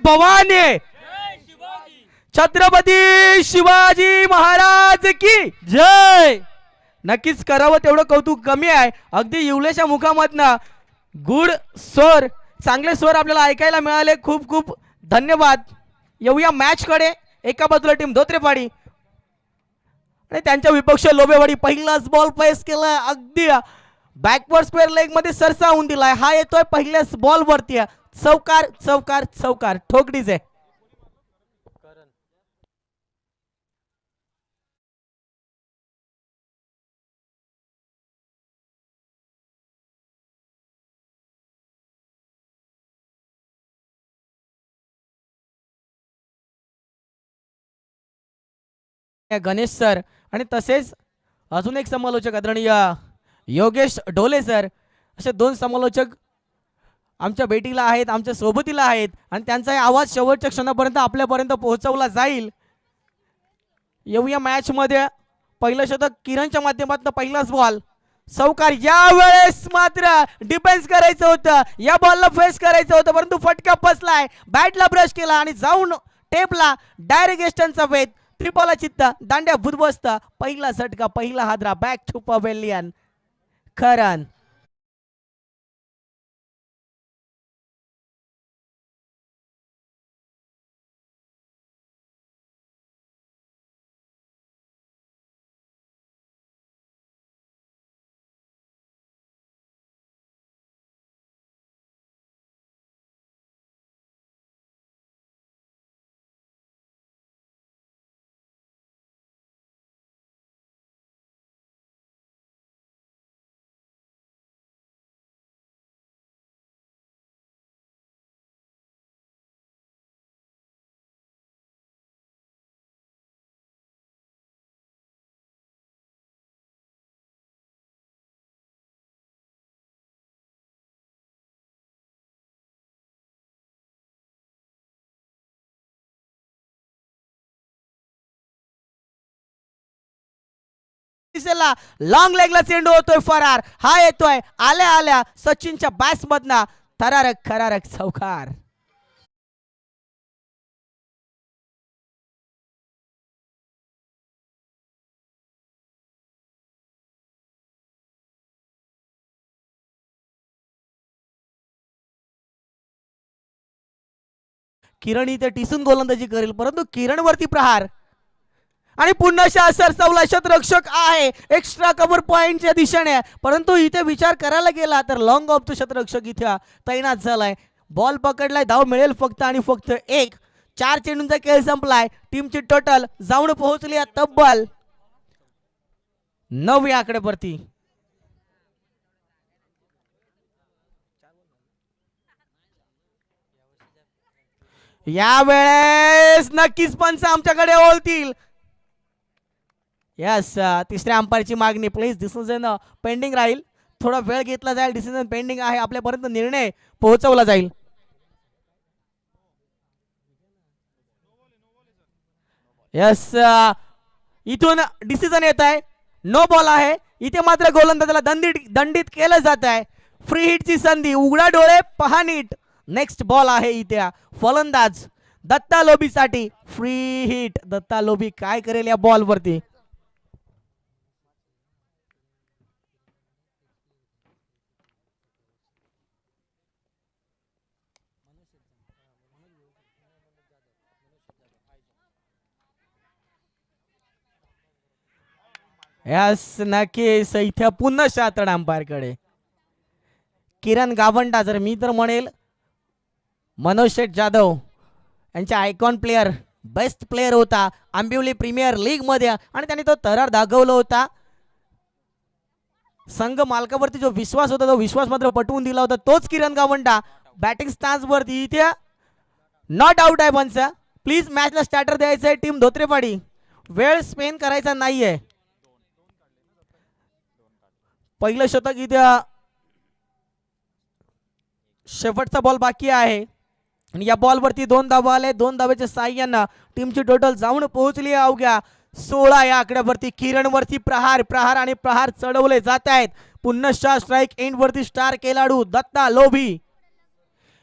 भवानी, छत्रपती शिवाजी महाराज की जय. नक्कीच करावं तेवढं कौतुक कमी आहे. अगदी येवल्याच्या मुखामधनं गुड स्वर, चांगले स्वर आपल्याला ऐकायला मिळाले. खूप खूप धन्यवाद. येऊया मॅच कडे. एका बाजूला टीम धोत्रेपाडी आणि त्यांच्या विपक्ष लोबेवाडी. पहिलाच बॉल फेस केला, अगदी बॅकवर्ड स्क्वेअर लेग मध्ये सरसावून दिलाय. हा येतोय पहिल्याच बॉल वरती. चौकार चौकार चौकार, ठोकडीच आहे. गणेश सर आणि तसेच अजून एक समालोचक आदरणीय योगेश ढोले सर, असे दोन समालोचक आमच्या भेटीला आहेत, आमच्या सोबतीला आहेत आणि त्यांचा आवाज शेवटच्या क्षणापर्यंत आपल्यापर्यंत पोहोचवला जाईल. येऊया मॅच मध्ये. पहिलं शतक किरणच्या माध्यमातून पहिलाच बॉल चौकार. यावेळेस मात्र डिफेन्स करायचं होतं, या बॉलला फेस करायचं होतं, परंतु फटका फसलाय. बॅटला ब्रश केला आणि जाऊन टेपला डायरेक्ट एस्टनचा वेध. त्रिपाला चित्ता, दांड्या बुधवस्त. पहिला झटका, पहिला हादरा. Back to pavilion. खरं लॉंग लेगला चेंडू होतोय फरार. हा येतोय आल्या आल्या सचिनच्या बॅस मधना. थरारक खरारक चौकार. किरण इथे टिसून गोलंदाजी करेल, परंतु किरण वरती प्रहार आणि पुन्हा सरसावला. शतरक्षक आहे एक्स्ट्रा कव्हर पॉइंटच्या दिशेने, परंतु इथे विचार करायला गेला तर लॉंग ऑफ तो शतरक्षक इथे तैनात झालाय. बॉल पकडलाय, धाव मिळेल फक्त आणि फक्त एक. 4 चेंडूंचा खेळ संपलाय. टीमची टोटल जाऊन पोहोचली तब्बल 9 या आकड्यावरती. यावेळेस नक्कीच पंच आमच्याकडे ओळतील. यस, तिसऱ्या अंपायरची मागणी. प्लीज डिसिजन पेंडिंग राहील, थोडा वेळ घेतला जाईल. डिसिजन पेंडिंग आहे, आपल्यापर्यंत निर्णय पोहोचवला जाईल. यस, इथून डिसिजन येत आहे. नो बॉल आहे. इथे मात्र गोलंदाजाला दंडित केलं जात आहे. फ्री हिटची संधी. उघडा डोळे पहा नीट. नेक्स्ट बॉल आहे इथे फलंदाज दत्ता लोबी साठी. Free hit. दत्ता लोबी काय करेल या बॉल वरती. यस, नक्कीच इथे पुन्हा शातड अंपायर कडे. किरण गावंडा, जर मी तर म्हणेल मनोज शेठ जाधव यांचा आयकॉन प्लेयर, बेस्ट प्लेयर होता आंबिवली प्रीमियर लीग मध्ये आणि त्यांनी तो तरार दाखवला होता. संघ मालकावरती जो विश्वास होता तो विश्वास मात्र पटवून दिला होता तोच किरण गावंडा. बॅटिंग स्टान्स वरती इथे नॉट आउट आहे पंच. प्लीज मॅचला स्टार्टर द्यायचं आहे टीम धोत्रेपाडी. वेळ स्पेन करायचा नाहीये. पहिलं शतक इथे शेवटचा बॉल बाकी आहे आणि या बॉल वरती 2 धावा आले. 2 धावेच्या साह्यानं टीमची टोटल जाऊन पोहोचली अवघ्या 16 या आकड्यावरती. किरण वरती प्रहार प्रहार आणि प्रहार चढवले जात आहेत. पुन्हा स्ट्राइक एंड वरती स्टार खेळाडू दत्ता लोभी.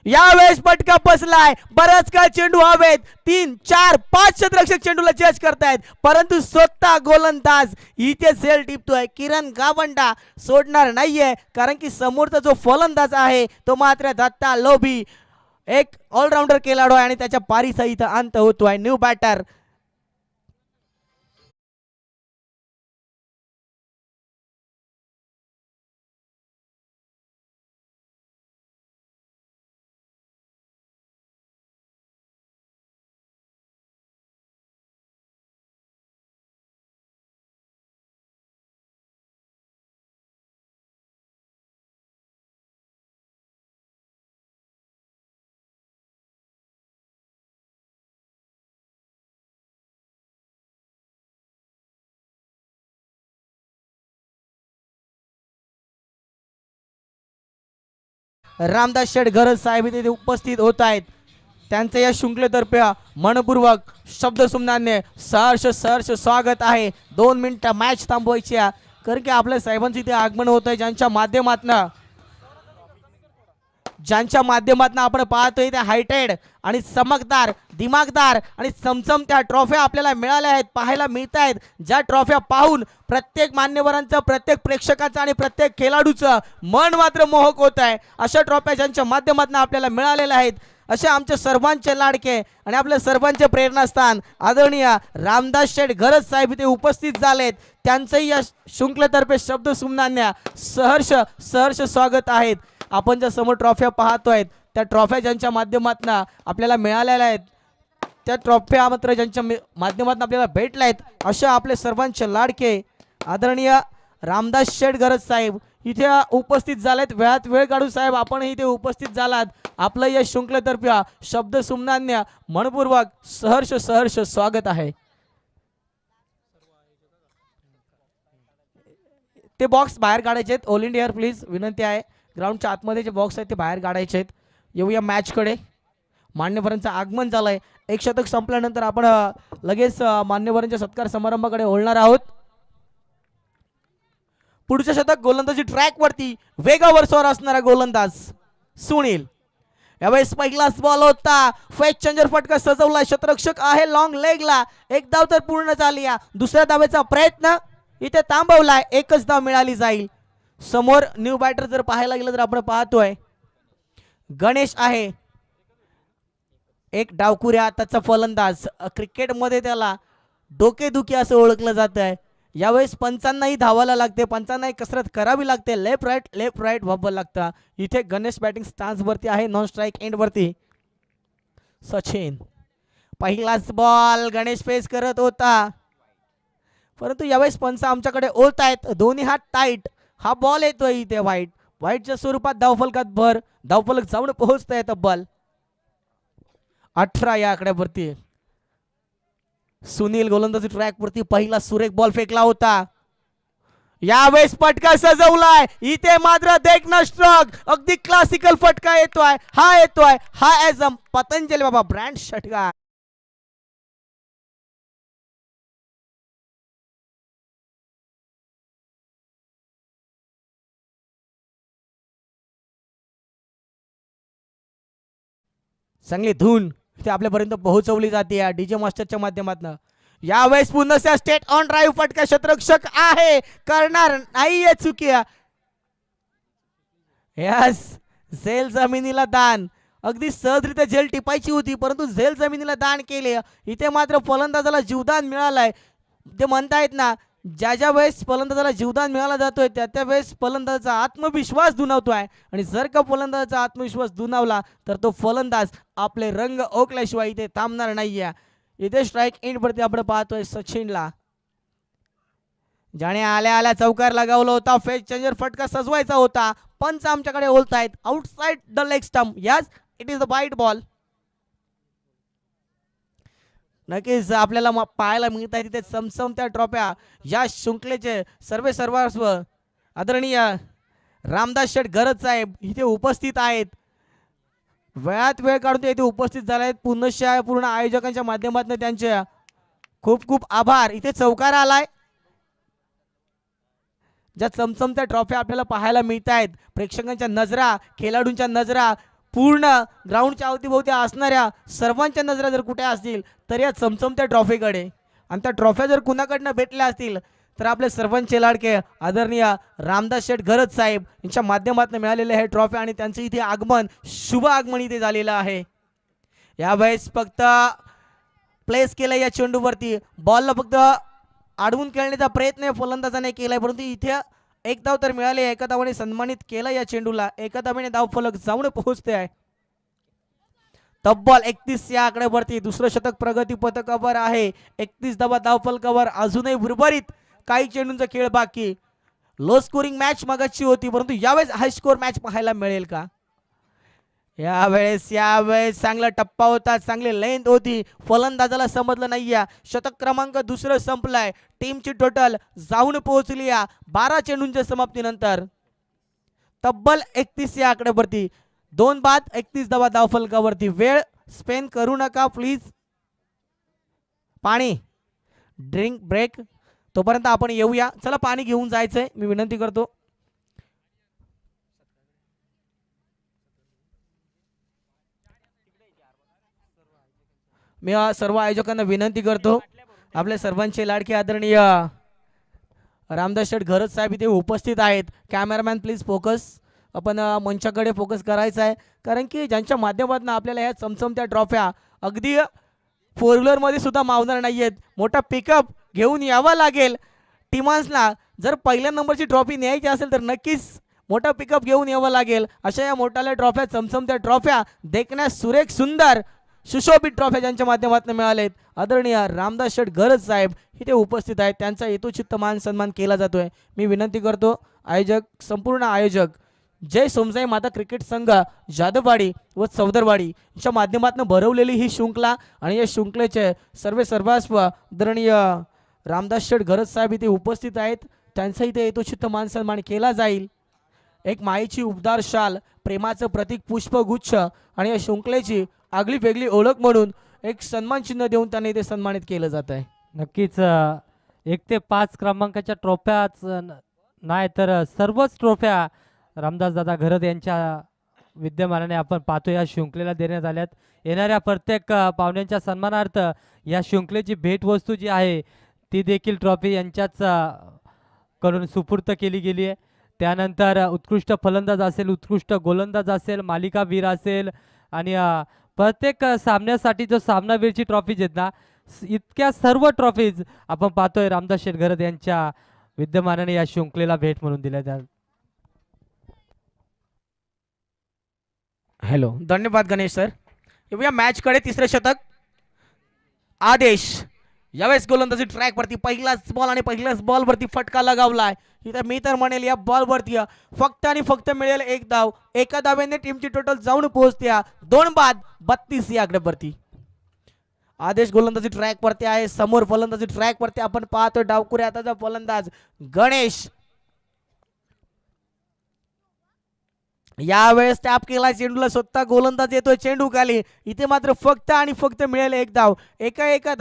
यावेळेस फटका बसलाय, बराच काळ चेंडू हवेत, 3 4 5 क्षेत्ररक्षक चेंडूला जज करतायत, परंतु स्वतः गोलंदाज इथे झेल टिपतोय. किरण गावंडा सोडणार नाहीये, कारण की समोरचा जो फलंदाज आहे तो मात्र दत्ता लोभी एक ऑलराऊंडर खेळाडू आहे आणि त्याच्या पारीचा इथं अंत होतोय. न्यू बॅटर रामदास शेठ गरज साहेब इथे उपस्थित होत आहेत. त्यांचं या शृंखलेतर्फे मनपूर्वक शब्द सुमनाने सहर्ष सहर्ष स्वागत आहे. 2 मिनिटं मॅच थांबवायची आहे, कारण की आपल्या साहेबांचं इथे आगमन होत आहे, ज्यांच्या माध्यमातून आपण पाहतोय ते हायटेड आणि चमकदार, दिमागदार आणि चमचमत्या ट्रॉफ्या आपल्याला मिळाल्या आहेत, पाहायला मिळत आहेत. ज्या ट्रॉफ्या पाहून प्रत्येक मान्यवरांचं, प्रत्येक प्रेक्षकाचं आणि प्रत्येक खेळाडूचं मन मात्र मोहक होत आहे. अशा ट्रॉफ्या ज्यांच्या माध्यमातून आपल्याला मिळालेल्या आहेत, असे आमचे सर्वांचे लाडके आणि आपल्या सर्वांचे प्रेरणास्थान आदरणीय रामदास शेठ गरज साहेब इथे उपस्थित झालेत. त्यांचंही या शृंखलेतर्फे शब्द सुमनांना सहर्ष सहर्ष स्वागत आहेत. आपण ज्या समोर ट्रॉफ्या पाहतोय त्या ट्रॉफ्या ज्यांच्या माध्यमातून आपल्याला मिळालेल्या आहेत, त्या ट्रॉफ्या मात्र ज्यांच्या माध्यमातून आपल्याला भेटल्या आहेत, अशा आपले सर्वांचे लाडके आदरणीय रामदास शेठ गरज साहेब इथे उपस्थित झालेत. वेळात वेळ काढून साहेब आपण इथे उपस्थित झालात. आपलं या शृंखलेतर्फे शब्द सुमनांना मनपूर्वक सहर्ष सहर्ष स्वागत आहे. ते बॉक्स बाहेर काढायचे आहेत. ऑल इंडिया प्लीज विनंती आहे, ग्राउंडच्या आतमध्ये जे बॉक्स आहेत ते बाहेर काढायचे आहेत. येऊया मॅचकडे. मान्यवरांचं आगमन झालंय. एक शतक संपल्यानंतर आपण लगेच मान्यवरांच्या सत्कार समारंभाकडे वळणार आहोत. पुढच्या शतक गोलंदाजी ट्रॅक वरती वेगावर स्वार असणारा गोलंदाज सुनील. यावेळेस पहिलाच बॉल होता, फेक चेंजर फटका सजवला, क्षेत्ररक्षक आहे लॉंग लेगला. एक धाव तर पूर्ण झाली. दुसऱ्या धावेचा प्रयत्न इथे थांबवलाय, एकच धाव मिळाली जाईल. समोर न्यू बॅटर जर पाहायला गेलं तर आपण पाहतोय गणेश आहे, एक डावखुरी हाताचा फलंदाज. क्रिकेटमध्ये त्याला डोकेदुखी असं ओळखलं जात आहे. यावेळेस पंचांनाही धावायला लागते, पंचांनाही कसरत करावी लागते, लेफ्ट राईट व्हावं लागतं. इथे गणेश बॅटिंग स्टान्स वरती आहे, नॉन स्ट्राईक एंड वरती. सचिन पहिलाच बॉल गणेश फेस करत होता, परंतु यावेळेस पंच आमच्याकडे ओळत आहेत. दोन्ही हात टाईट. हा बॉल येतोय इथे व्हाईटच्या स्वरूपात धावफलकात भर. धावफलक जाऊन पोहोचता येतं बॉल 18 या आकड्यावरती. सुनील गोलंदाजी ट्रॅक वरती पहिला सुरेख बॉल फेकला होता. यावेळेस फटका सजवलाय, इथे मात्र देखना स्ट्रोक, अगदी क्लासिकल फटका येतोय. हा एजम पतंजली बाबा ब्रँड षटका. चांगली धून इथे आपल्यापर्यंत पोहोचवली जाते डीजे मास्टरच्या माध्यमातून. यावेळेस पुन्हा स्टेट ऑन ड्राईव्ह फटका क्षेत्ररक्षक आहे, करणार नाहीये चुकी. यस, झेल जमिनीला दान. अगदी सहजरित्या झेल टिपायची होती, परंतु झेल जमिनीला दान केले. इथे मात्र फलंदाजाला जीवदान मिळालंय. ते म्हणतायत ना, ज्या वेळेस फलंदाजाला जीवदान मिळाला जातोय त्या वेळेस फलंदाजाचा आत्मविश्वास दुणावतोय. आणि जर का फलंदाजाचा आत्मविश्वास दुणावला तर तो फलंदाज आपले रंग ओकल्याशिवाय इथे थांबणार नाहीये. इथे स्ट्राईक एंड वरती आपण पाहतोय सचिनला, ज्याने आल्या आल्या चौकार लगावला होता. फेक चेंजर फटका सजवायचा होता. पंच आमच्याकडे बोलतायत outside the leg stump. Yes, it is the वाईट बॉल. नक्कीच आपल्याला पाहायला मिळत आहे तिथे चमचमत्या ट्रॉफ्या या शृंखलेचे सर्वस्व आदरणीय रामदास शेठ गरज साहेब इथे उपस्थित आहेत. वेळात वेळ काढून ते इथे उपस्थित झाले आहेत. पुनश्च पूर्ण आयोजकांच्या माध्यमातून त्यांचे खूप खूप आभार. इथे चौकार आलाय, ज्या चमचमत्या ट्रॉफ्या आपल्याला पाहायला मिळत आहेत. प्रेक्षकांच्या नजरा, खेळाडूंच्या नजरा पूर्ण ग्राउंडच्या अवतीभोवती असणाऱ्या सर्वांच्या नजरा जर कुठे असतील तर या चमचमत्या ट्रॉफीकडे, आणि त्या ट्रॉफ्या जर कुणाकडनं भेटल्या असतील तर आपले सर्वांचे लाडके आदरणीय रामदास शेठ घरत साहेब यांच्या माध्यमातून मिळालेले हे ट्रॉफी आणि त्यांचं इथे आगमन, शुभ आगमन इथे झालेलं आहे. यावेळेस फक्त प्लेस केलं या चेंडूवरती, बॉलला फक्त अडवून खेळण्याचा प्रयत्न फलंदाजाने केलाय, परंतु इथे एक धाव तर मिळाली. एका धावाने सन्मानित केलं या चेंडूला, एका धावाने धाव फलक जाऊन पोहोचते आहे. तब्बल 31 या आकड्यावरती दुसरं शतक प्रगती पथकावर आहे. 31 धावा धाव फलकावर, अजूनही उर्वरित काही चेंडूंचा खेळ बाकी. लो स्कोरिंग मॅच मगाची होती, परंतु यावेळेस हाय स्कोर मॅच पाहायला मिळेल का? यावेळेस चांगला टप्पा होता, चांगली लेंथ होती, फलंदाजाला समजलं नाहीये. शतक क्रमांक दुसरं संपलाय. टीमची टोटल जाऊन पोहोचली या 12 चेंडूंच्या समाप्तीनंतर. तब्बल 31 या आकड्यावरती 2 बाद 31 धावा धाव फलकावरती. वेळ स्पेंड करू नका प्लीज. पाणी ड्रिंक ब्रेक तोपर्यंत आपण येऊया. चला पाणी घेऊन जायचंय, मी विनंती करतो. मी सर्व आयोजकांना विनंती करतो, आपल्या सर्वांचे लाडके आदरणीय रामदास शेठ घरत साहेब इथे उपस्थित आहेत. कॅमेरामॅन प्लीज फोकस, आपण मंचाकडे फोकस करायचा आहे, कारण की ज्यांच्या माध्यमातून आपल्याला ह्या चमचमत्या ट्रॉफ्या अगदी फोर व्हीलरमध्ये सुद्धा मावणार नाही आहेत. मोठा पिकअप घेऊन यावा लागेल टीमांसला. जर पहिल्या नंबरची ट्रॉफी न्यायची असेल तर नक्कीच मोठा पिकअप घेऊन यावं लागेल. अशा या मोठ्याल्या ट्रॉफ्या, चमचमत्या ट्रॉफ्या, देखण्यास सुरेख सुंदर सुशोभित ट्रॉफ्या ज्यांच्या माध्यमातून मिळालेत, आदरणीय रामदास शेठ घरत साहेब इथे उपस्थित आहेत. त्यांचा यथोचित मान सन्मान केला जातोय. मी विनंती करतो आयोजक, संपूर्ण आयोजक जय सोमसाई माता क्रिकेट संघ जाधववाडी व चौदरवाडी यांच्या माध्यमातून भरवलेली ही शृंखला, आणि या शृंखलेचे सर्वस्व आदरणीय रामदास शेठ घरत साहेब इथे उपस्थित आहेत. त्यांचा इथे यथोचित मान सन्मान केला जाईल. एक मायेची उबदार शाल, प्रेमाचं प्रतीक पुष्पगुच्छ आणि या शृंखलेची आगळी वेगळी ओळख म्हणून एक सन्मान चिन्ह देऊन त्यांना इथे सन्मानित केलं जात आहे. नक्कीच 1 ते 5 क्रमांकाच्या ट्रॉफ्याच नाही तर सर्वच ट्रॉफ्या रामदास दादा घरत यांच्या विद्यमानाने आपण पाहतो या शृंखलेला देण्यात आल्यात. येणाऱ्या प्रत्येक पाहुण्यांच्या सन्मानार्थ या शृंखलेची भेटवस्तू जी आहे ती देखील ट्रॉफी यांच्याच कडून सुपूर्द केली गेली आहे. त्यानंतर उत्कृष्ट फलंदाज असेल, उत्कृष्ट गोलंदाज असेल, मालिकावीर असेल, आणि प्रत्येक सामन्यासाठी जो सामनावीरची ट्रॉफीज आहेत ना, इतक्या सर्व ट्रॉफीज आपण पाहतोय रामदास शेठ घरत यांच्या विद्यमानाने या शृंखलेला भेट म्हणून दिल्या जातात. हॅलो, धन्यवाद गणेश सर. येऊया मॅचकडे. तिसरे शतक आदेश. यावेळेस गोलंदाजी ट्रॅक वरती पहिलाच बॉल आणि पहिल्याच बॉल वरती फटका लगावलाय. इथे मी तर म्हणेल या बॉल वरती फक्त आणि फक्त मिळेल एक धाव. एका धावेने टीमची टोटल जाऊन पोहोचते 2 बाद 32 या आकड्यावरती. आदेश गोलंदाजी ट्रॅक वरती आहे. समोर फलंदाजी ट्रॅक वरती आपण पाहतो डावकुरे हाताचा फलंदाज गणेश. यावेळेस टॅप केला चेंडूला, स्वतः गोलंदाज येतोय चेंडू खाली. इथे मात्र फक्त आणि फक्त मिळेल एक धाव. एका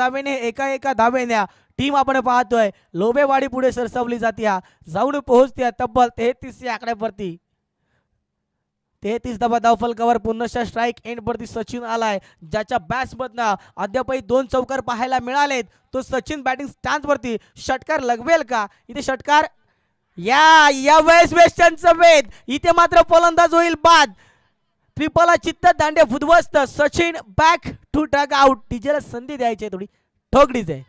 धावेने टीम आपण पाहतोय लोबेवाडी पुढे सरसावली जाते, जाऊन पोहोचते तब्बल 33 या आकड्यावरती. 33 धावा धाव फलकावर. पुन्हा स्ट्राईक एंड वरती सचिन आलाय, ज्याच्या बॅट्स मधनं अद्यापही 2 चौकार पाहायला मिळालेत. तो सचिन बॅटिंग स्टॅन्ड वरती षटकार लगवेल का? इथे षटकार यावेळेस वेस्टर्नचा वेध. इथे मात्र फलंदाज होईल बाद. ट्रिपल चित्त दांडे फुदवस्त. सचिन बॅक टू टग आउट. टीजेला संधी द्यायची थोडी ठोकडीच आहे.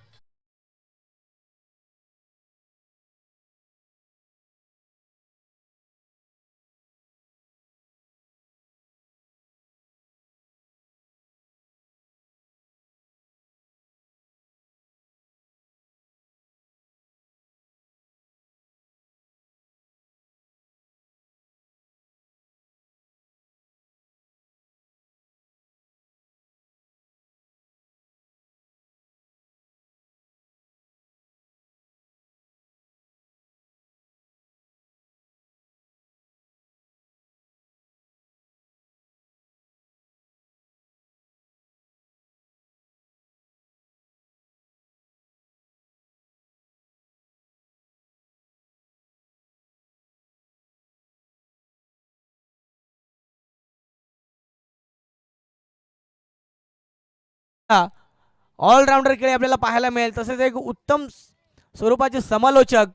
ऑलराऊंडर खेळी आपल्याला पाहायला मिळेल. तसेच एक उत्तम स्वरूपाचे समालोचक,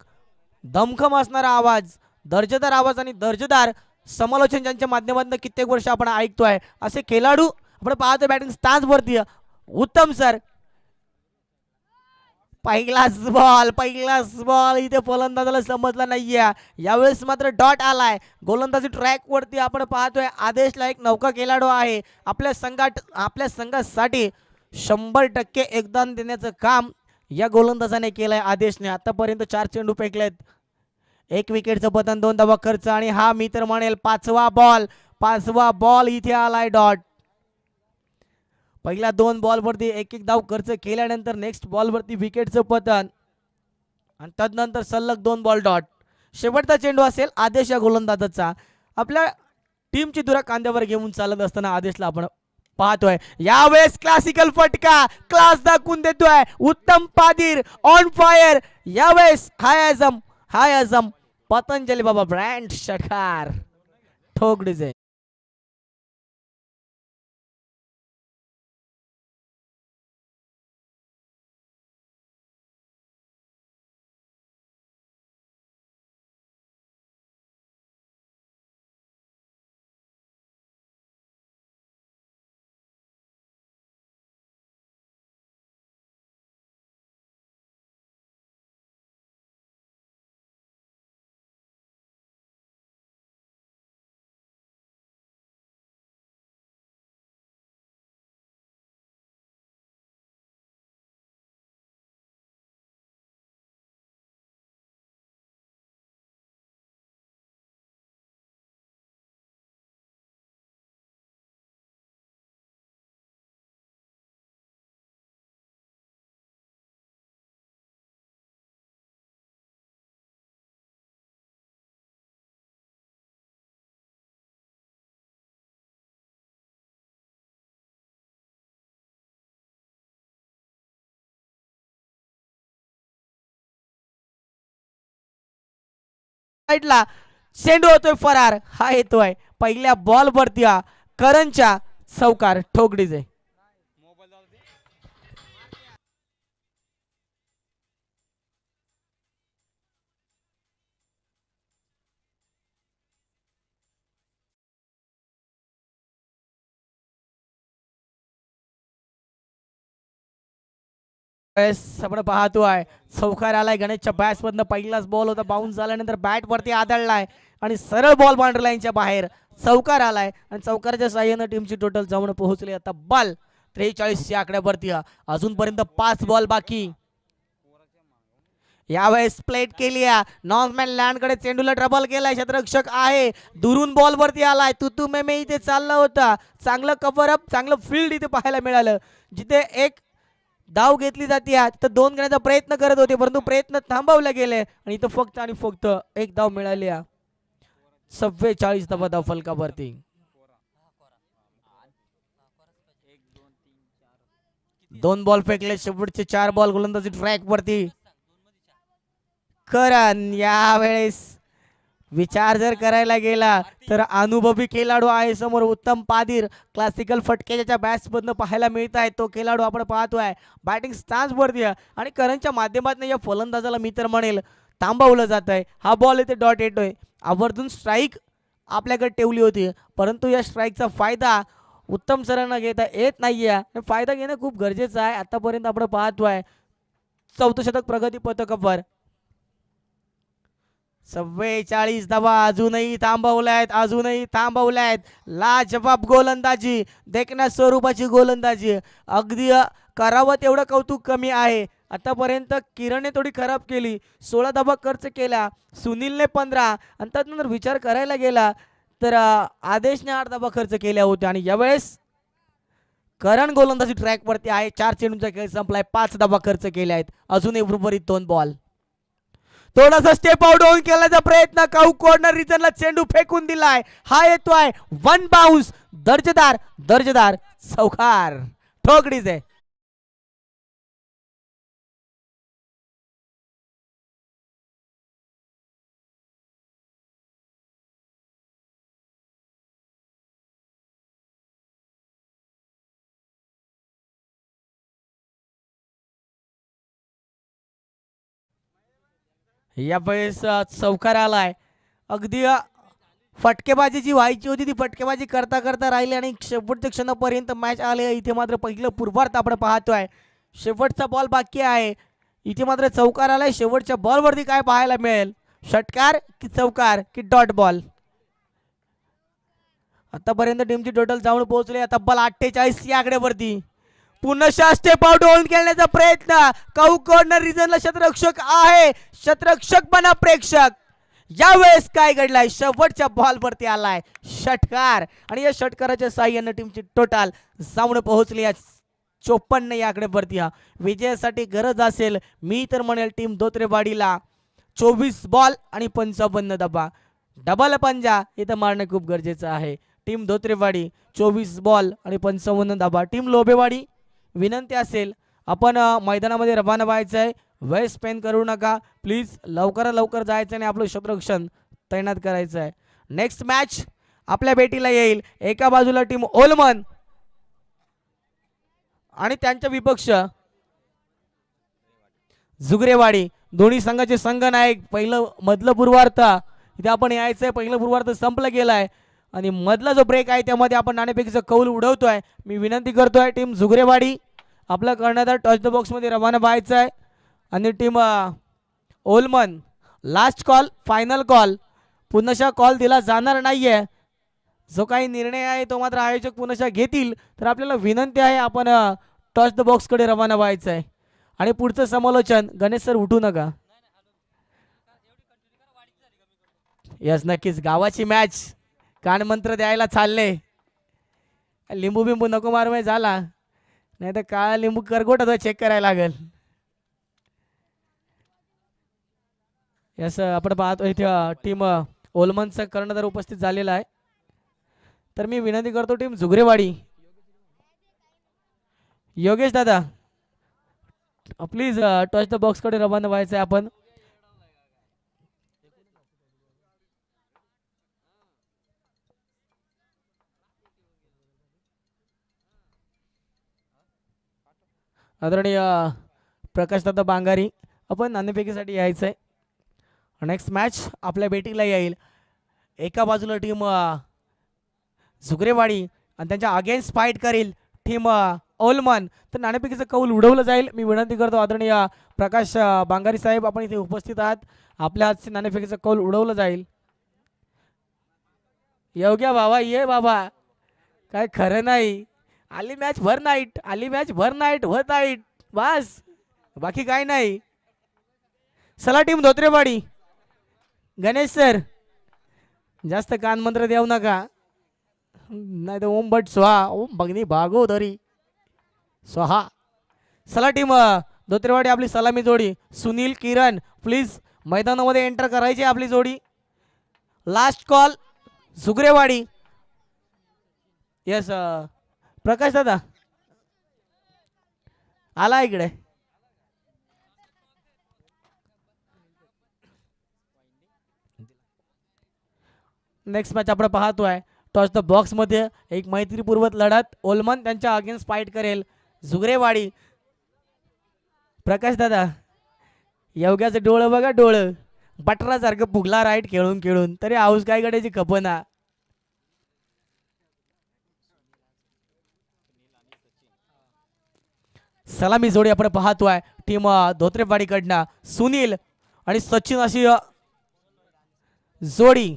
दमखम असणारा आवाज, दर्जेदार आवाज आणि दर्जेदार समालोचन ज्यांच्या माध्यमातून कित्येक वर्ष आपण ऐकतोय असे खेळाडू आपण पाहतो बॅटिंग स्टान्स वरती. उत्तम सर. पहिलाच बॉल इथे फलंदाजाला समजला नाहीये. यावेळेस मात्र डॉट आलाय. गोलंदाजी ट्रॅक वरती आपण पाहतोय. आदेशला एक नौका खेळाडू आहे. आपल्या संघासाठी 100% योगदान देण्याचं काम या गोलंदाजाने केलंय. आदेशने आतापर्यंत 4 चेंडू फेकलेत. 1 विकेटचं पतन, 2 धावा खर्च आणि हा मी तर म्हणेल पाचवा बॉल इथे आलाय डॉट. पहिल्या 2 बॉलवरती एक धाव खर्च केल्यानंतर नेक्स्ट बॉलवरती विकेटचं पतन आणि तदनंतर सलग 2 बॉल डॉट. शेवटचा चेंडू असेल आदेश या गोलंदाजाचा. आपल्या टीमची धुरा कांद्यावर घेऊन चालत असताना आदेशला आपण पाहतोय. यावेळेस क्लासिकल फटका, क्लास दाखवून देतोय उत्तम पादीर, ऑन फायर. यावेळेस हाय आझम पतंजली बाबा ब्रँड षटकार, ठोक डिझाईन. साईडला चेंडू होतोय फरार. हा येतोय पहिल्या बॉल वरती करणच्या चौकार, ठोक डिझाईन. आपण पाहतोय चौकार आलाय गणेशच्या बॅट्स मधनं. पहिलाच बॉल होता, बाउन्स झाल्यानंतर बॅट वरती आदळलाय आणि सरळ बॉल बाउंड्री लाईनच्या बाहेर चौकार आलाय आणि चौकाराच्या साह्यानं टीमची टोटल जाऊन पोहोचली आता बॉल 43 या आकड्यावरती. अजूनपर्यंत 5 बॉल बाकी. यावेळेस प्लेट केली, नॉर्मॅन लँड कडे चेंडूला ट्रबल केलाय. क्षेत्ररक्षक आहे, दुरून बॉल वरती आलाय. तुतू मे इथे चालला होता. चांगलं कव्हर अप, चांगलं फील्ड इथे पाहायला मिळालं. जिथे एक धाव घेतली जाते तर 2 घेण्याचा प्रयत्न करत होते, परंतु प्रयत्न थांबवले गेले आणि इथं फक्त एक धाव मिळाली. 44 धाव फलकावरती. 2 बॉल फेकले, शेवटचे 4 बॉल गोलंदाजी ट्रॅक वरती. करण यावेळेस विचार जर करायला गेला तर अनुभवी खेळाडू आहे समोर. उत्तम पादीर क्लासिकल फटक्याच्या बॅट्स मधनं पाहायला मिळत आहे. तो खेळाडू आपण पाहतोय बॅटिंग स्टान्स वरती आणि करणच्या माध्यमातून या फलंदाजाला मी तर म्हणेल थांबवलं जात आहे. हा बॉल इथे डॉट येतोय. आवर्जून स्ट्राईक आपल्याकडे ठेवली होती, परंतु या स्ट्राईकचा फायदा उत्तम सरांना घेता येत नाहीये. फायदा घेणं खूप गरजेचं आहे. आतापर्यंत आपण पाहतोय 4थं शतक प्रगती पथकावर. 44 धावा अजूनही थांबवल्यात. लाजवाब गोलंदाजी, देखण्या स्वरूपाची गोलंदाजी. अगदी करावं तेवढं कौतुक कमी आहे. आतापर्यंत किरणने थोडी खराब केली, 16 धावा खर्च केला, सुनीलने 15 आणि त्यानंतर विचार करायला गेला तर आदेशने 8 धावा खर्च केल्या होत्या. आणि यावेळेस करण गोलंदाजी ट्रॅक वरती आहे. 4 चेंडूंचा खेळ संपलाय, 5 धावा खर्च केल्या आहेत. अजूनही उर्वरित 2 बॉल. थोडासा स्टेप आउट होऊन केल्याचा प्रयत्न, काऊ कॉर्नर रिजनला चेंडू फेकून दिलाय. हा येतोय 1 बाउन्स, दर्जेदार चौकार, ठोक डिझाईन. यावेळेस चौकार आलाय. अगदी फटकेबाजी जी व्हायची होती ती फटकेबाजी करता करता राहिली आणि शेवटच्या क्षणापर्यंत मॅच आले. इथे मात्र पहिलं पूर्वार्ध आपण पाहतोय. शेवटचा बॉल बाकी आहे. इथे मात्र चौकार आलाय. शेवटच्या बॉलवरती काय पाहायला मिळेल? षटकार की चौकार की डॉट बॉल? आतापर्यंत टीमची टोटल जाऊन पोहोचली तब्बल 48 या आकड्यावरती. पुन्हा स्टेप आउट होऊन खेळण्याचा प्रयत्न. काऊ कॉर्नर रिजनला शतरक्षक आहे. शतरक्षक बना प्रेक्षक. यावेळेस काय घडलाय? शेवटच्या बॉलवरती आलाय षटकार आणि या षटकाराच्या साह्याने टीमची टोटल जाऊन पोहोचली 54 या आकड्यावरती. विजयासाठी गरज असेल मी तर म्हणेल टीम धोत्रेवाडीला 24 बॉल आणि 55 धावा. डबल पंजा इथं मारणे खूप गरजेचं आहे. टीम धोत्रेवाडी 24 बॉल आणि 55 धावा. टीम लोबेवाडी विनंती असेल आपण मैदानामध्ये रवाना व्हायचं आहे. वेळ स्पेंड करू नका प्लीज. लवकरात लवकर जायचं आणि आपलं क्षेत्ररक्षण तैनात करायचं आहे. नेक्स्ट मॅच आपल्या भेटीला येईल. एका बाजूला टीम ओलमन आणि त्यांच्या विपक्ष जुगरेवाडी. दोन्ही संघाचे संघ नायक. पहिलं मधलं पूर्वार्ध इथे आपण यायचंय. पहिलं पूर्वार्ध संपलं गेलाय आणि मधला जो ब्रेक आहे त्यामध्ये आपण नाणेफेकीचं कौल उडवतोय. मी विनंती करतोय टीम जुगरेवाडी आपलं कर्णधार टच द बॉक्स मध्ये रवाना व्हायचं आहे आणि टीम ओलमन लास्ट कॉल फायनल कॉल. पुन्हा कॉल दिला जाणार नाहीये. जो काही निर्णय आहे तो मात्र आयोजक पुन्हा घेतील. तर आपल्याला विनंती आहे आपण टच द बॉक्स कडे रवाना व्हायचं आहे. आणि पुढचं समालोचन गणेश सर उठू नका. यस नक्कीच गावाची मॅच. कानमंत्र द्यायला चालले. लिंबू बिंबू नको मारू झाला नाही तर काळा लिंबू करगोटा चेक करायला लागेल. यस आपण पाहतो इथे टीम ओलमनचा कर्णधार उपस्थित झालेला आहे. तर मी विनंती करतो टीम जुगरेवाडी योगेश दादा प्लीज टच द बॉक्स कडे रवाना व्हायचं आहे आपण. आदरणीय प्रकाशदादा बांगारी आपण नाणेफेकीसाठी यायचं आहे. नेक्स्ट मॅच आपल्या भेटीला येईल. एका बाजूला टीम जुगरेवाडी आणि त्यांच्या अगेन्स्ट फाईट करेल टीम ओलमन. तर नाणेफेकीचं कौल उडवलं जाईल. मी विनंती करतो आदरणीय प्रकाश बांगारी साहेब आपण इथे उपस्थित आहात. आपल्या हातचे नाणेफेकीचं कौल उडवलं जाईल. योग्य बाबा ये बाबा काय खरं नाही. आली मॅच भर नाईट. आली मॅच भर नाईट होत नाईट बस बाकी काय नाही. चला टीम धोत्रेवाडी. गणेश सर जास्त कानमंत्र देऊ नका नाही तर ओम भट स्वाहा ओम भगनी भागोदरी स्वाहा. चला टीम धोत्रेवाडी आपली सलामी जोडी सुनील किरण प्लीज मैदानामध्ये एंटर करायची आपली जोडी. Last call Jugrewadi. Yes Prakash दादा आला इकडे. नेक्स्ट मॅच आपण पाहतोय टॉस द बॉक्स मध्ये एक मैत्रीपूर्वक लढत. ओलमन त्यांच्या अगेन्स्ट फाईट करेल जुगरेवाडी. प्रकाश दादा योग्याचं डोळं बघा डोळं बटरासारखं फुगला राईट खेळून खेळून तरी हाऊस काय गड्याची खपना. सलामी जोडी आपण पाहतोय टीम धोत्रेवाडीकडनं सुनील आणि सचिन अशी जोडी.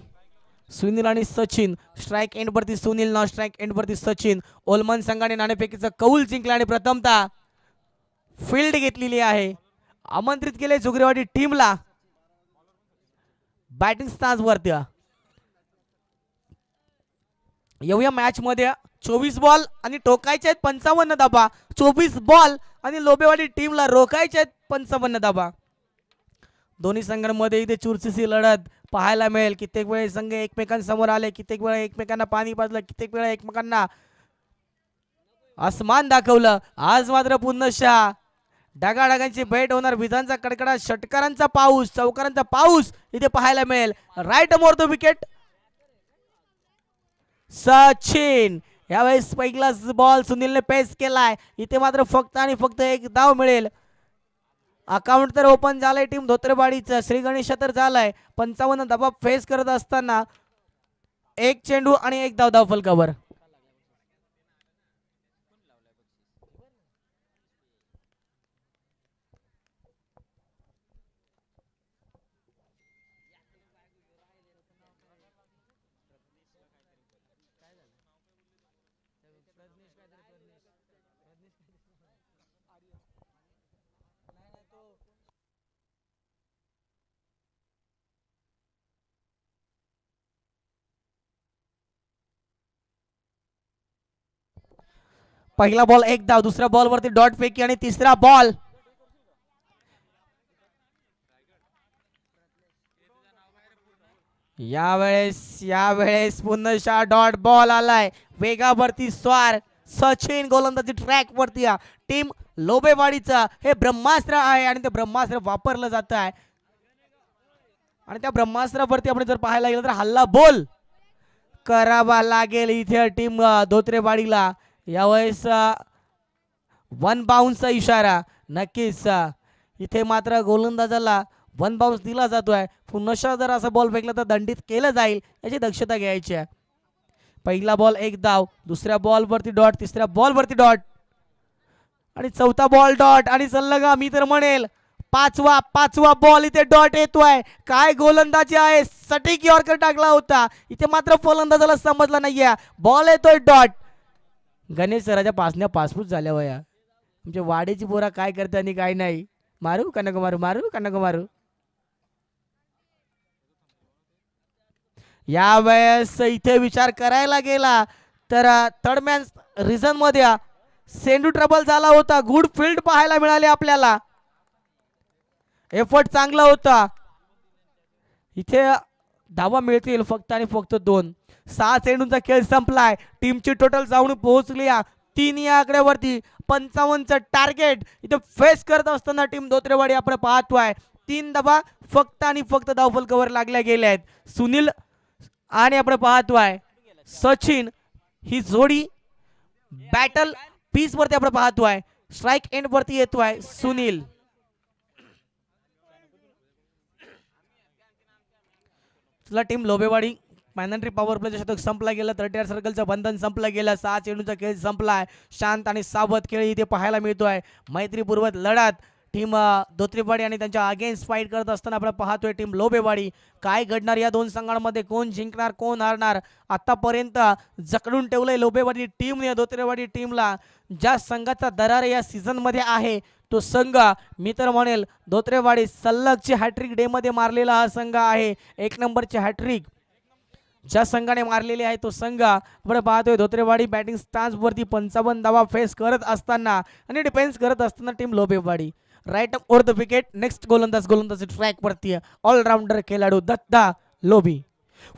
सुनील आणि सचिन स्ट्राइक एंड वरती सुनील नॉन स्ट्राइक एंड वरती सचिन. ओलमन संघाने नाणेफेकीचा कौल जिंकला आणि प्रथमतः फील्ड घेतलेली आहे. आमंत्रित केले जुगरेवाडी टीमला बॅटिंग स्टान्स वरती. येऊया मॅच मध्ये 24 बॉल आणि टोकायचे आहेत 55 धाबा. 24 बॉल आणि लोबेवाडी टीमला रोखायचे आहेत 55 धाबा. दोन्ही संघांमध्ये इथे चुरशीची लढत पाहायला मिळेल. कित्येक वेळा संघ एकमेकांसमोर आले. कित्येक वेळा एकमेकांना पाणी पाजलं. कित्येक वेळा एकमेकांना आसमान दाखवलं. आज मात्र पुन्हा ढगाढगांची भेट होणार. विजांचा कडकडाट षटकारांचा पाऊस चौकारांचा पाऊस इथे पाहायला मिळेल. Right more the wicket Sachin. यावेळेस पहिलाच बॉल सुनीलने पेस केलाय. इथे मात्र फक्त आणि फक्त एक धाव मिळेल. अकाउंट तर ओपन झालंय टीम धोत्रेवाडीचं. श्री गणेश तर झालाय. 55 दबाव फेस करत असताना एक चेंडू आणि एक धाव फलकावर. पहिला बॉल एक धाव, दुसऱ्या बॉल वरती डॉट फेकी आणि तिसरा बॉल. यावेळेस पुन्हा डॉट बॉल आलाय. वेगावरती स्वार सचिन गोलंदाजी ट्रॅक वरती. टीम लोबेवाडीचा हे ब्रह्मास्त्र आहे आणि ते ब्रह्मास्त्र वापरलं जात आहे. आणि त्या ब्रह्मास्त्रावरती आपण जर पाहायला गेलं तर हल्ला बोल करावा लागेल इथे टीम धोत्रेवाडीला. यावेळेस वन बाउन्सचा इशारा. नक्कीच इथे मात्र गोलंदाजाला वन बाउन्स दिला जातोय. पुन्हा जर असा बॉल फेकला तर दंडित केलं जाईल याची दक्षता घ्यायची आहे. पहिला बॉल एक धाव, दुसऱ्या बॉल वरती डॉट, तिसऱ्या बॉल वरती डॉट आणि चौथा बॉल डॉट. आणि सल्लगा मी तर म्हणेल पाचवा बॉल इथे डॉट येतोय. काय गोलंदाजी आहे. सटीक यॉर्कर टाकला होता. इथे मात्र फलंदाजाला समजला नाहीये. बॉल येतोय डॉट. गणेश सराच्या पासण्या पासपूस झाल्या वया. आमच्या वाडीची पोरा काय करते आणि काय नाही. मारू का नको मारू, मारू का नको मारू. यावेळेस इथे विचार करायला गेला तर थर्ड मॅन रिझन मध्ये सेंडू ट्रबल झाला होता. गुड फील्ड पाहायला मिळाले आपल्याला. एफर्ट चांगला होता. इथे धावा मिळतील फक्त आणि फक्त 2. 6 चेंडूंचा खेळ संपलाय. टीमची टोटल जाऊन पोहोचली 3 या आकड्यावरती. 55चं टार्गेट इथे फेस करत असताना टीम धोत्रेवाडी आपण पाहतोय. 3 धावा फक्त आणि फक्त धावफलकावर लागल्या गेल्या आहेत. सुनील आणि आपण पाहतोय सचिन ही जोडी बॅटल पीस वरती आपण पाहतोय. स्ट्राईक एंड वरती येतोय सुनील. चला टीम लोबेवाडी मॅनंट्री पॉवर प्लेचं शतक संपला गेलं. 30 सर्कलचं बंधन संपलं गेलं. 6 चेंडूचा खेळ संपलाय. शांत आणि सावध खेळ इथे पाहायला मिळतोय. मैत्रीपूर्वक लढत टीम धोत्रेवाडी आणि त्यांच्या अगेन्स्ट फाईट करत असताना आपण पाहतोय टीम लोबेवाडी. काय घडणार या दोन संघांमध्ये, कोण जिंकणार कोण हारणार. आतापर्यंत जकडून ठेवलंय लोबेवाडी टीमने धोत्रेवाडी टीमला. ज्या संघाचा दरार या सीझन मध्ये आहे तो संघ मी तर म्हणेल धोत्रेवाडी. सल्लगची हॅट्रिक डे मध्ये मारलेला हा संघ आहे. 1 नंबरची हॅट्रिक ज्या संघाने मारलेली आहे तो संघ आपण पाहतोय धोत्रेवाडी. बॅटिंग स्टान्स वरती 55 धावा फेस करत असताना आणि डिफेन्स करत असताना team Lobewadi. Right over the wicket. Next गोलंदाज ट्रॅक वरती ऑलराऊंडर खेळाडू दत्ता लोबी.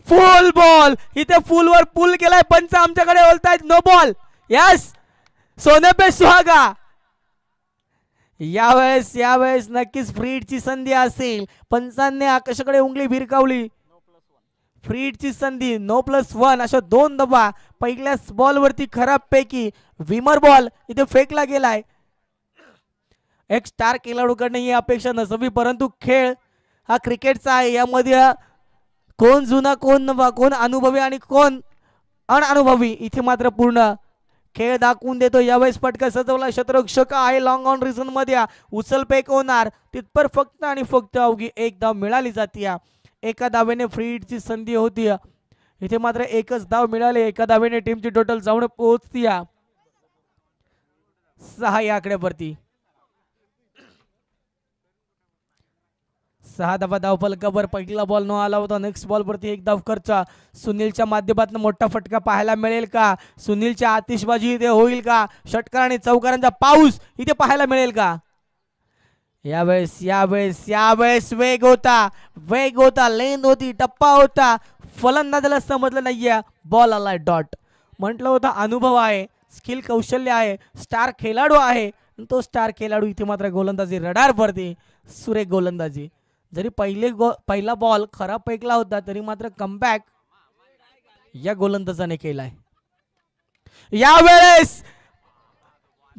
फुल बॉल इथे फुलवर पुल केलाय. पंच आमच्याकडे बोलतायत नो बॉल. यस सोने पे सुहागा. यावेळेस नक्कीच फ्रीडची संधी असेल. पंचांनी आकाशाकडे उंगली भिरकावली. फ्रीडची संधी नो+1 अशा 2 धावा पहिल्याच बॉल वरती खराब पैकी विमर बॉल इथे फेकला गेलाय. एक स्टार खेळाडूकडनं ही अपेक्षा नसावी परंतु खेळ हा क्रिकेटचा आहे. यामध्ये कोण जुना कोण नवा, कोण अनुभवी आणि कोण अनअनुभवी इथे मात्र पूर्ण खेळ दाखवून देतो. यावेळेस पटका सजवला. क्षेत्ररक्षक आहे लॉंग ऑन रिझन मध्ये. उचल पेक होणार तिथपर फक्त आणि फक्त अवघी 1 धाव मिळाली जाते. एका धावेने फ्रीडची संधी होती. इथे मात्र एकच धाव मिळाली. एका धावेने टीमची टोटल जाऊन पोहोचती 6 या आकड्यावरती. 6 धावा धावफलकावर. पहिला बॉल न आला होता. नेक्स्ट बॉल वरती 1 धाव खर्च. सुनीलच्या माध्यमातून मोठा फटका पाहायला मिळेल का. सुनीलच्या आतिषबाजी इथे होईल का. षटकार आणि चौकारांचा पाऊस इथे पाहायला मिळेल का. यावेळेस वेग होता लेन होती, टप्पा होता. फलंदाजाला समजलं नाहीये. बॉल आलाय डॉट. म्हटलं होतं अनुभव आहे, स्किल कौशल्य आहे, स्टार खेळाडू आहे. तो स्टार खेळाडू इथे मात्र गोलंदाजी रडार वरती. सुरेख गोलंदाजी. जरी पहिला बॉल खराब फेकला होता तरी मात्र कमबॅक या गोलंदाजाने केलाय. यावेळेस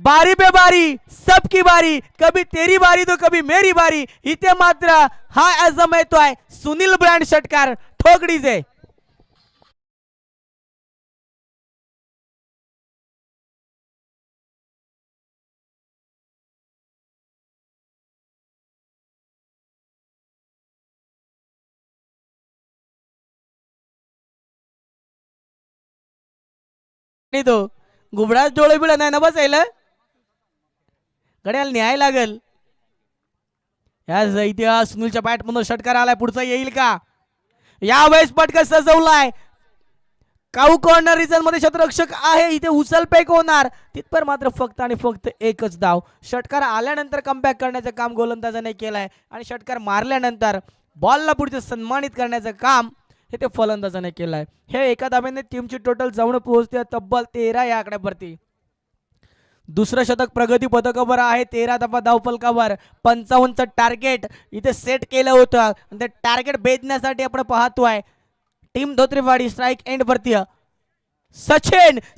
बारी पे बारी सबकी बारी, कभी तेरी बारी तो कभी मेरी बारी. इथे मात्र हा अजम येतोय सुनील ब्रँड षटकार ठोकडीचे. नाही तो गुबडाच डोळे बिळ नाही ना बसायला, गड्याला न्याय लागल. या इतिहास सुनीलच्या बॅट मधून षटकार आलाय, पुढचा येईल का? यावेळेस पटकन सजवलाय. काऊ कॉर्नर रिजन मध्ये क्षेत्ररक्षक आहे, इथे उचलपेक होणार. तिथपर मात्र फक्त आणि फक्त एकच धाव. षटकार आल्यानंतर कमबॅक करण्याचं काम गोलंदाजाने केलंय आणि षटकार मारल्यानंतर बॉलला पुढचे सन्मानित करण्याचं काम हे ते फलंदाजाने केलंय. हे एका धावेने टीमची टोटल जाऊन पोहोचते तब्बल 13 या आकड्यावरती. दुसरं शतक प्रगती पथकावर आहे. 13 धावा धावफलकावर. 55चं टार्गेट इथे सेट केलं होतं आणि ते टार्गेट भेदण्यासाठी आपण पाहतोय टीम धोत्रेवाडी स्ट्राईक एंड वरती.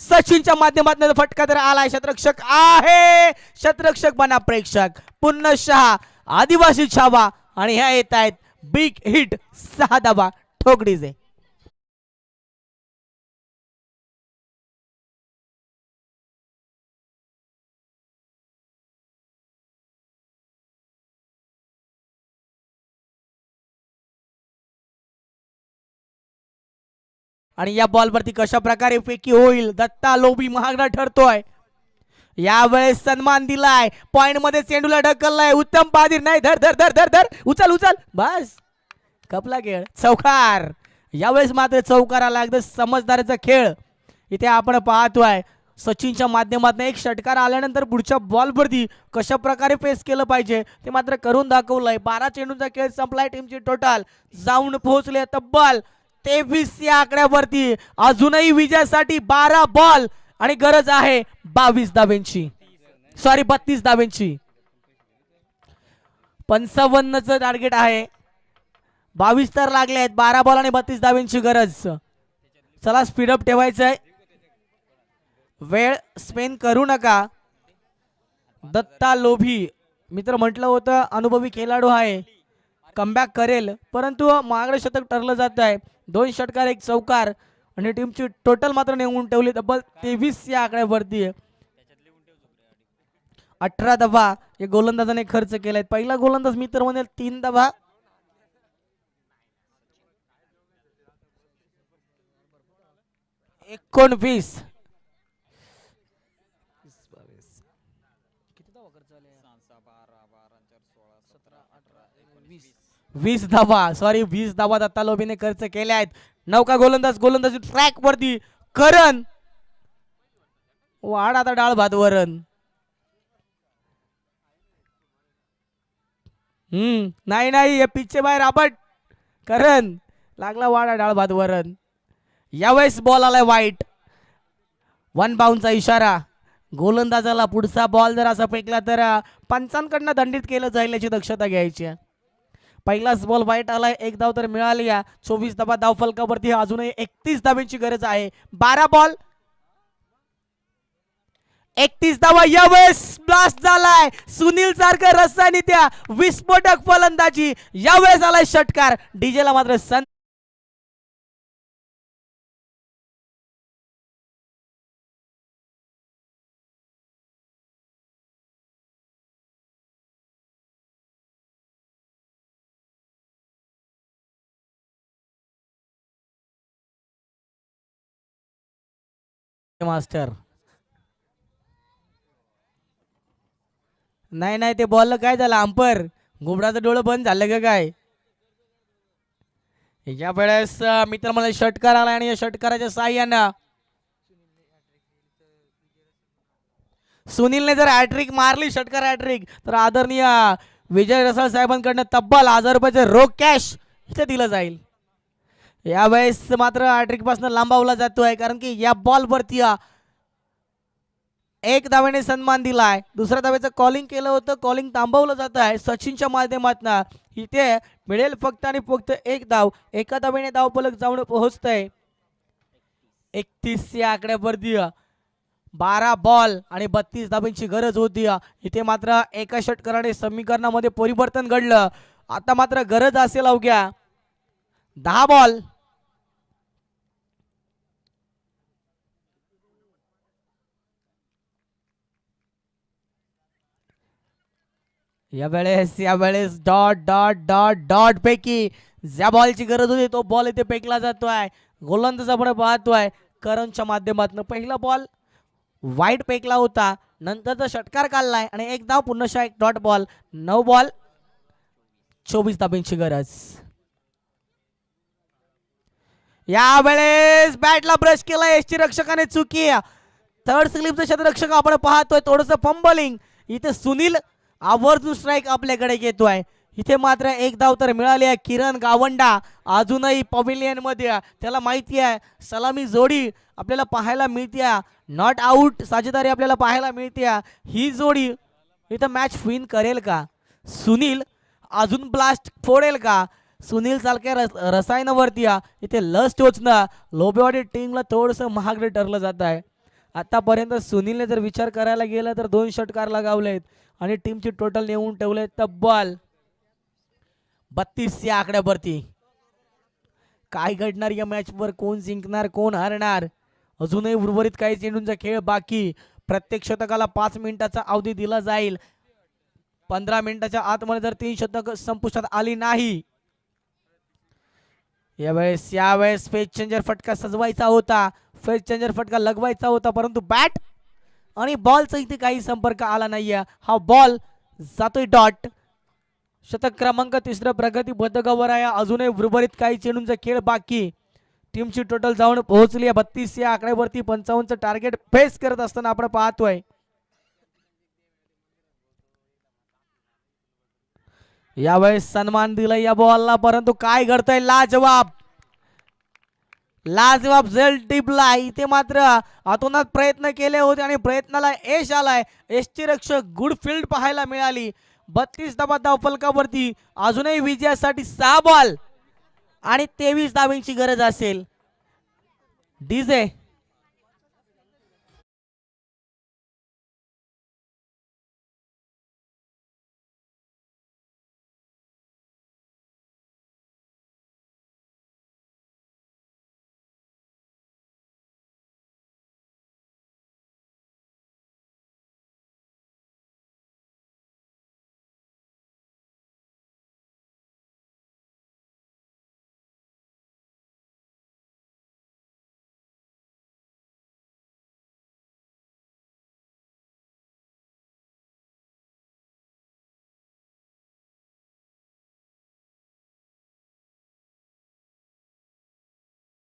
सचिनच्या माध्यमातून फटका तर आलाय. क्षेत्ररक्षक आहे, क्षेत्ररक्षक बना प्रेक्षक. पुन्हा आदिवासी छावा आणि ह्या येत आहेत बिग हिट 6 धावा ठोकडीचे. आणि या बॉलवरती कशा प्रकारे फेकी होईल, दत्ता लोबी महागडा ठरतोय. यावेळेस सन्मान दिलाय, पॉइंट मध्ये चेंडूला ढकललाय. उत्तम पादीर नाही, धर धर धर धर धर, उचल उचल, बस कपला खेळ. चौकार. यावेळेस मात्र चौकाराला अगदी समजदारीचा खेळ इथे आपण पाहतोय. सचिनच्या माध्यमातून एक षटकार आल्यानंतर पुढच्या बॉलवरती कशा प्रकारे फेस केलं पाहिजे ते मात्र करून दाखवलंय. 12 चेंडूंचा खेळ संपलाय. टीमची टोटल जाऊन पोहोचले तब्बल 23 या आकड्यावरती. अजूनही विजयासाठी 12 बॉल आणि गरज आहे 22 धावेंची, सॉरी 32 धावेंची. 55चं टार्गेट आहे, 22 तर लागले आहेत. 12 बॉल आणि 32 धावेंची गरज. चला स्पीडअप ठेवायचंय, वेळ स्पेन करू नका. दत्ता लोभी मित्र म्हटलं होतं अनुभवी खेळाडू आहे, कमबॅक करेल, परंतु महागडे शतक ठरलं जात आहे. 2 षटकार 1 चौकार आणि टीमची टोटल मात्र नेऊन ठेवली तब्बल 23 या आकड्यावरती. 18 धावा या गोलंदाजाने खर्च केलाय. पहिला गोलंदाज मित्र म्हणेल 3 धावा. एकोणवीस 20 धावा, सॉरी 20 धावा दत्ता लोभीने खर्च केल्या आहेत. नौका गोलंदाजी ट्रॅक वरती. करण वाढ आता डाळ भात वरण. नाही नाही, हे पिच्चे बाहेर राबट. करण लागला वाडा डाळ भात वरण. यावेळेस बॉल आलाय वाईट. 1 बाउंसचा इशारा. गोलंदाजाला पुढचा बॉल जर असा फेकला तर पंचांकडनं दंडित केलं जाईल याची दक्षता घ्यायची. पहिलाच बॉल वाईट आलाय. 1 धाव तर मिळाली. 24 धावा धाव फलकावरती. अजूनही 31 धावांची गरज आहे. 12 बॉल 31 धावा. यावेळेस ब्लास्ट झालाय. सुनील सारखं रस्त्याने त्या विस्फोटक फलंदाजी. यावेळेस आलाय षटकार. डीजेला मात्र मास्टर. नाही नाही, ते बॉल काय झालं, अंपर घुबडाचं डोळं बंद झालं का काय? या वेळेस मित्र मला षटकार आला आणि या षटकाराच्या साह्यानं सुनीलने जर हॅट्रिक मारली, षटकार हॅट्रिक, तर आदरणीय विजय रसाळ साहेबांकडनं तब्बल 1000 रुपयाचे रोख कॅश इथे दिलं जाईल. यावेळेस मात्र हॅट्रिक पासून लांबावला जातोय, कारण की या बॉल वरती 1 धावेने सन्मान दिलाय. दुसऱ्या धावेचं कॉलिंग केलं होतं, कॉलिंग थांबवलं जात आहे सचिनच्या माध्यमातून. इथे मिळेल फक्त आणि फक्त 1 धाव. 1 धावेने धाव फलक जाऊन पोहोचतंय 31 या आकड्यावरती. 12 बॉल आणि 32 धाब्यांची गरज होती. इथे मात्र एका षटकाराने समीकरणामध्ये परिवर्तन घडलं. आता मात्र गरज असेल अवघ्या 10 बॉल. यावेळेस डॉट डॉट डॉट डॉट पैकी ज्या बॉलची गरज होती तो बॉल इथे फेकला जातोय. गोलंदाज आपण पाहतोय करणच्या माध्यमातून. पहिला बॉल वाईट फेकला होता, नंतरचा षटकार काढलाय आणि एक धाव पुन्हा एक डॉट बॉल. 9 बॉल 24 धाब्यांची गरज. यावेळेस बॅटला ब्रश केला एसटी रक्षकाने, चुकी. थर्ड स्लिपचं क्षेत्ररक्षक आपण पाहतोय थोडस फंबलिंग. इथे सुनील आवर्जून स्ट्राईक आपल्याकडे येतोय. इथे मात्र एक धाव तर मिळाली आहे. किरण गावंडा अजूनही पवेलियन मध्ये, त्याला माहिती आहे सलामी जोडी आपल्याला पाहायला मिळते. नॉट आउट साजेदारी आपल्याला पाहायला मिळते. ही जोडी इथं मॅच विन करेल का? सुनील अजून ब्लास्ट फोडेल का? सुनील सारख्या रसायनावरती इथे लस टोचणं लोबेवाडी टीमला थोडंसं महागडे ठरलं जात आहे. आतापर्यंत सुनीलने जर विचार करायला गेला तर 2 षटकार लगावलेत आणि टीमची टोटल नेऊन ठेवले तब्बल 32 या आकड्यावरती. काय घडणार या मॅचवर? कोण जिंकणार कोण हारणार? अजूनही उर्वरित काही चेंडूंचा खेळ बाकी. प्रत्येक शतकाला 5 मिनिटाचा अवधी दिला जाईल. 15 मिनिटाच्या आतमध्ये जर 3 शतक संपुष्टात आली नाही, यावेळेस फेज चेंजर फटका सजवायचा होता, फेज चेंजर फटका लगवायचा होता, परंतु बॅट आणि बॉलचा इथे काही संपर्क आला नाहीये. हा बॉल जातोय डॉट. शतक क्रमांक 3 प्रगती पदकावर आहे. अजूनही उर्वरित काही चेंडूंचा खेळ बाकी. टीमची टोटल जाऊन पोहोचली आहे 32 या आकड्यावरती. 55चं टार्गेट फेस करत असताना आपण पाहतोय. यावेळेस सन्मान दिला या बॉलला, परंतु काय घडतंय? लाजवाब लाजवाब झेल टिपला. इथे मात्र आतोनात प्रयत्न केले होते आणि प्रयत्नाला यश आलाय. यष्टी रक्षक गुड फील्ड पाहायला मिळाली. 32 धावा धाव फलकावरती. अजूनही विजयासाठी 6 बॉल आणि 23 धावांची गरज असेल. डीजे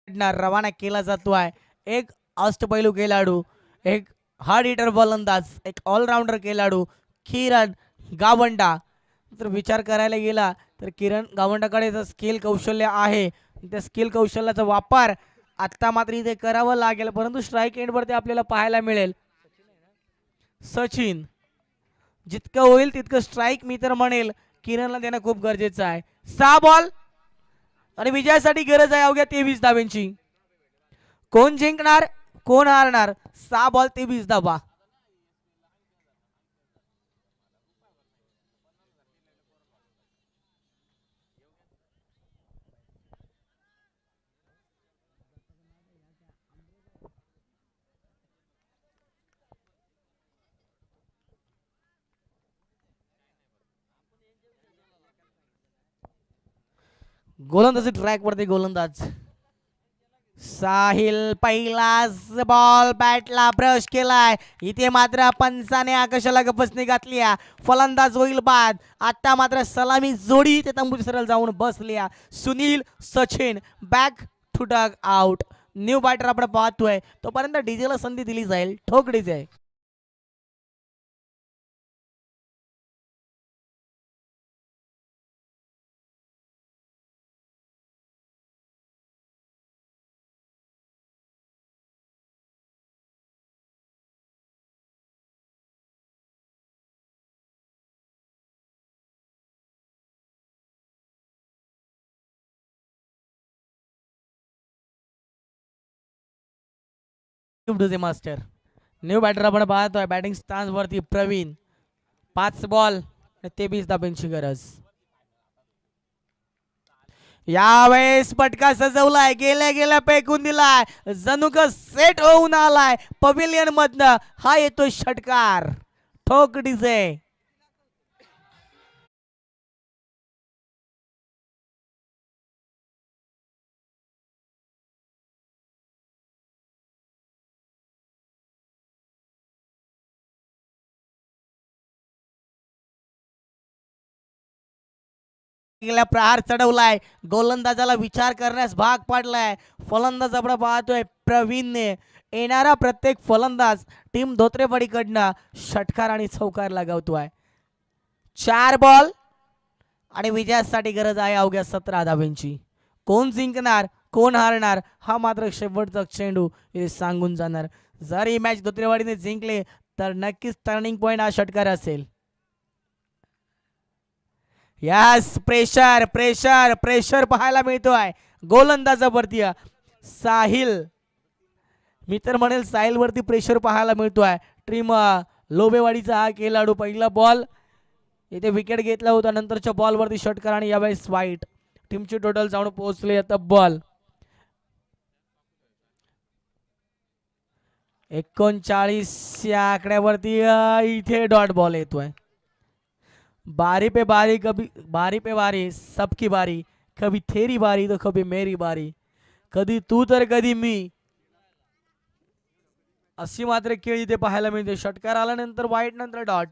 रवाना केला जातोय. एक अष्टपैलू खेळाडू, एक हार्ड हिटर गोलंदाज, एक ऑलराऊंडर खेळाडू किरण गावंडा. जर विचार करायला गेला तर किरण गावंडाकडे जर स्किल कौशल्य आहे, त्या स्किल कौशल्याचा वापर आता मात्र इथे करावा लागेल, परंतु स्ट्राईक एंडवरती आपल्याला पाहायला मिळेल. सचिन जितकं होईल तितकं स्ट्राईक मी तर म्हणेल किरणला देणं खूप गरजेचं आहे. 6 बॉल आणि विजयासाठी गरज आहे अवघ्या 23 धाव्यांची. कोण जिंकणार कोण हारणार? 6 बॉल 23 धावा. गोलंदाजी ट्रॅक वरती गोलंदाज साहिल पहिलाच बॉल बॅटला ब्रश केलाय. इथे मात्र पंचाने आकाशाला गपसणी घातली. फलंदाज होईल बाद. आता मात्र सलामी जोडी ते तंबू सरळ जाऊन बसली. Sunil Sachin back to dugout. New batter आपण पाहतोय, तोपर्यंत डीजेला संधी दिली जाईल. ठोक DJ. DJ master new batter आपण पाहतोय बॅटिंग स्टान्स वरती प्रवीण. 5 बॉल 23 धाब्यांची गरज. यावेळेस पटका सजवलाय, गेल्या गेल्या फेकून दिलाय, जणू का सेट होऊन आलाय पवेलियन मधनं. हा येतो षटकार, ठोक डीजे. प्रहार चढवलाय, गोलंदाजाला विचार करण्यास भाग पाडलाय. फलंदाज आपण पाहतोय प्रवीणने. येणारा प्रत्येक फलंदाज टीम धोत्रेवाडीकडनं षटकार आणि चौकार लगावतोय. 4 बॉल आणि विजयासाठी गरज आहे अवघ्या 17 धाब्यांची. कोण जिंकणार कोण हारणार हा मात्र शेवटचा चेंडू इथे सांगून जाणार. जर ही मॅच धोत्रेवाडीने जिंकले तर नक्कीच टर्निंग पॉइंट हा षटकार असेल. यस, प्रेशर प्रेशर प्रेशर पाहायला मिळतोय गोलंदाजावरती. साहिल, मी तर म्हणेल साहिल वरती प्रेशर पाहायला मिळतोय. टीम लोबेवाडीचा हा खेळाडू पहिला बॉल इथे विकेट घेतला होता, नंतरच्या बॉल वरती षटकार आणि यावेळेस वाईट. टीमची टोटल जाऊन पोहोचले तब्बल 39 या आकड्यावरती. इथे डॉट बॉल येतोय. बारी पे बारी, कभी बारी पे बारी, सबकी बारी. कभी तेरी बारी तो कभी मेरी बारी. कधी तू तर कधी मी, अशी मात्र खेळ इथे पाहायला मिळते. षटकार आल्यानंतर वाईट, नंतर डॉट.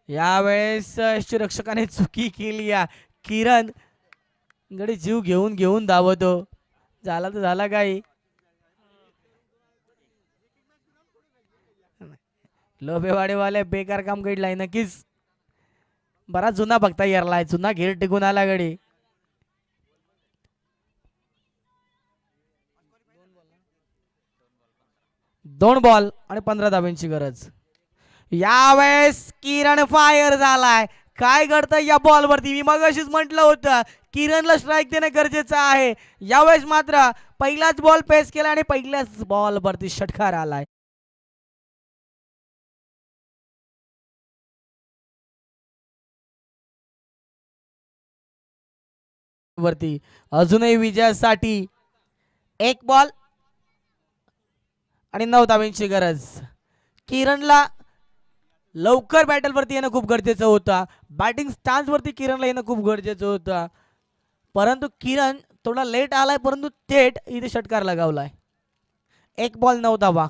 यावेळेस रक्षकाने चुकी केली. या किरण गडी जीव घेऊन घेऊन धावतो. झाला तर झाला काही. लोबेवाडेवाले बेकार काम घडलाय नक्कीच. बराच जुना बघता येरलाय, जुना घेर टिकून आला गडी. दोन बॉल आणि 15 धाब्यांची गरज. यावेळेस किरण फायर झालाय. काय घडतं या बॉल वरती? मी मगाशीच म्हटलं होतं किरणला स्ट्राईक देणं गरजेचं आहे. यावेळेस मात्र पहिलाच बॉल पेस केला आणि पहिल्याच बॉल वरती षटकार आलाय. वरती अजूनही विजयासाठी 1 बॉल आणि 9 धाब्यांची गरज. किरणला लवकर बॅटल वरती येणं खूप गरजेचं होतं. बॅटिंग स्टान्स वरती किरणला येणं खूप गरजेचं होतं, परंतु किरण थोडा लेट आलाय, परंतु थेट इथे षटकार लगावलाय. 1 बॉल 9 धावा.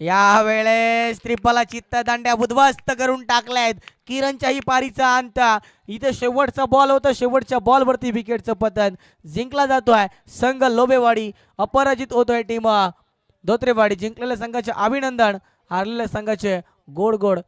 यावेळेस त्रिपला चित्त दांड्या उद्ध्वस्त करून टाकल्यात. किरणच्याही पारीचा अंत. इथे शेवटचा बॉल होता, शेवटच्या बॉल वरती विकेटचं पतन. जिंकला जातोय संघ लोबेवाडी, अपराजित होतोय टीम धोत्रेवाडी. जिंकलेल्या संघाचे अभिनंदन, हारलेल्या संघाचे गोड गोड